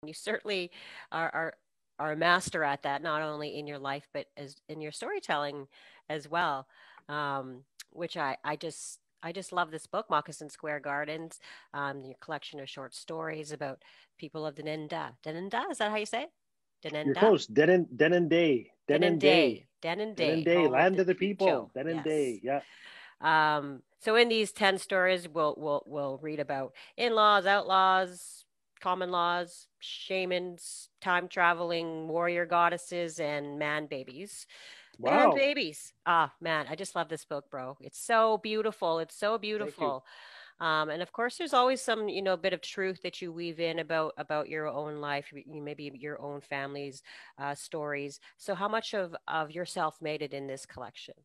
You certainly are, are are a master at that, not only in your life but as in your storytelling as well. Which I just love this book, Mocassin Square Gardens, your collection of short stories about people of Denenda. Denenda, is that how you say it? You're Denenda? close. Denendeh, Denendeh, Denendeh. Denendeh, Denendeh, home of land the of the Chicho. people, Denendeh. Yes. Yeah. So in these 10 stories, we'll read about in-laws, outlaws, common laws, shamans, time traveling warrior goddesses, and man babies. Man Wow. babies. Ah, man, I just love this book, bro. It's so beautiful. It's so Thank you. beautiful. And of course, there's always some, bit of truth that you weave in about your own life, maybe your own family's stories. So, how much of yourself made it in this collection?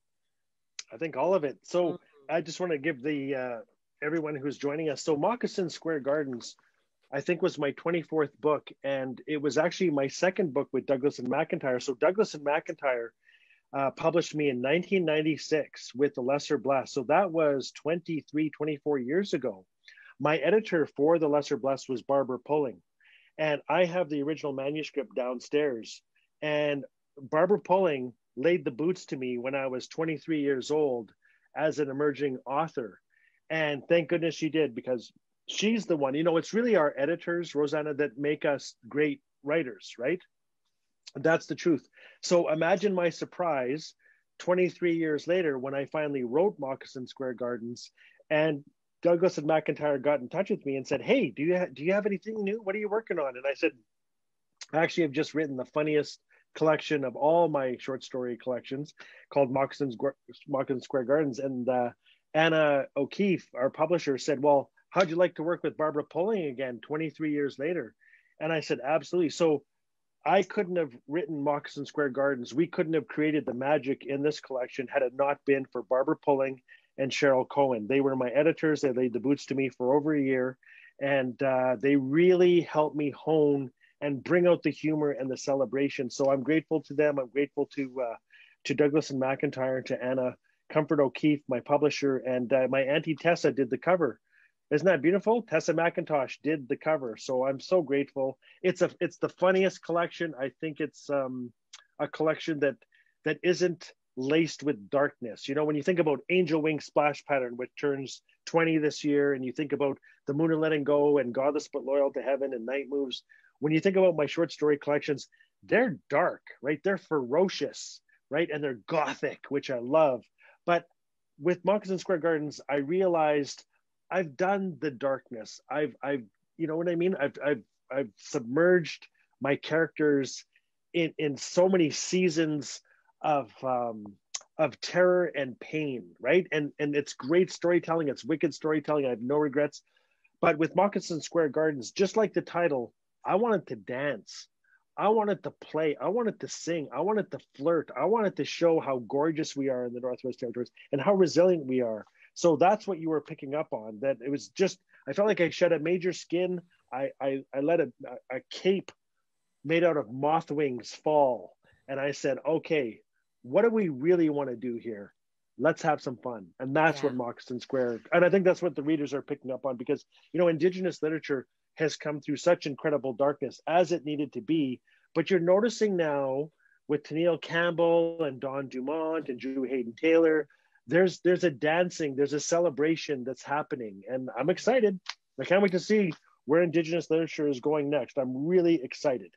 I think all of it. So Mhm. I just want to give the everyone who's joining us. So Moccasin Square Gardens, I think, was my 24th book, and it was actually my second book with Douglas and McIntyre. So Douglas and McIntyre published me in 1996 with The Lesser Blessed. So that was 23, 24 years ago. My editor for The Lesser Blessed was Barbara Pulling, and I have the original manuscript downstairs. And Barbara Pulling laid the boots to me when I was 23 years old as an emerging author. And thank goodness she did, because she's the one, it's really our editors, Rosanna, that make us great writers, right? That's the truth. So imagine my surprise 23 years later when I finally wrote Moccasin Square Gardens, and Douglas and McIntyre got in touch with me and said, "Hey, do you have anything new? What are you working on?" And I said, "I actually have just written the funniest collection of all my short story collections, called Moccasin Square Gardens." And Anna O'Keefe, our publisher, said, "Well, how'd you like to work with Barbara Pulling again 23 years later?" And I said, "Absolutely." So I couldn't have written Moccasin Square Gardens. We couldn't have created the magic in this collection had it not been for Barbara Pulling and Cheryl Cohen. They were my editors. They laid the boots to me for over a year, and they really helped me hone and bring out the humor and the celebration. So I'm grateful to them. I'm grateful to Douglas and McIntyre, to Anna Comfort O'Keefe, my publisher, and my auntie Tessa did the cover. Isn't that beautiful? Tessa McIntosh did the cover, so I'm so grateful. It's the funniest collection. I think it's a collection that isn't laced with darkness. When you think about Angel Wing Splash Pattern, which turns 20 this year, and you think about The Moon and Letting Go and Godless but Loyal to Heaven and Night Moves, when you think about my short story collections, they're dark, right? They're ferocious, right? And they're gothic, which I love. But with Moccasin Square Gardens, I realized I've done the darkness. I've you know what I mean? I've submerged my characters in so many seasons of terror and pain, right? And it's great storytelling. It's wicked storytelling. I have no regrets. But with Moccasin Square Gardens, just like the title, I wanted to dance. I wanted to play. I wanted to sing. I wanted to flirt. I wanted to show how gorgeous we are in the Northwest Territories and how resilient we are. So that's what you were picking up on. That it was just, I felt like I shed a major skin. I let a cape made out of moth wings fall. And I said, okay, what do we really want to do here? Let's have some fun. And that's what Yeah. Moccasin Square, and I think that's what the readers are picking up on, because, Indigenous literature has come through such incredible darkness, as it needed to be. But you're noticing now with Tennille Campbell and Don Dumont and Drew Hayden Taylor, there's a dancing, there's a celebration that's happening. And I'm excited. I can't wait to see where Indigenous literature is going next. I'm really excited.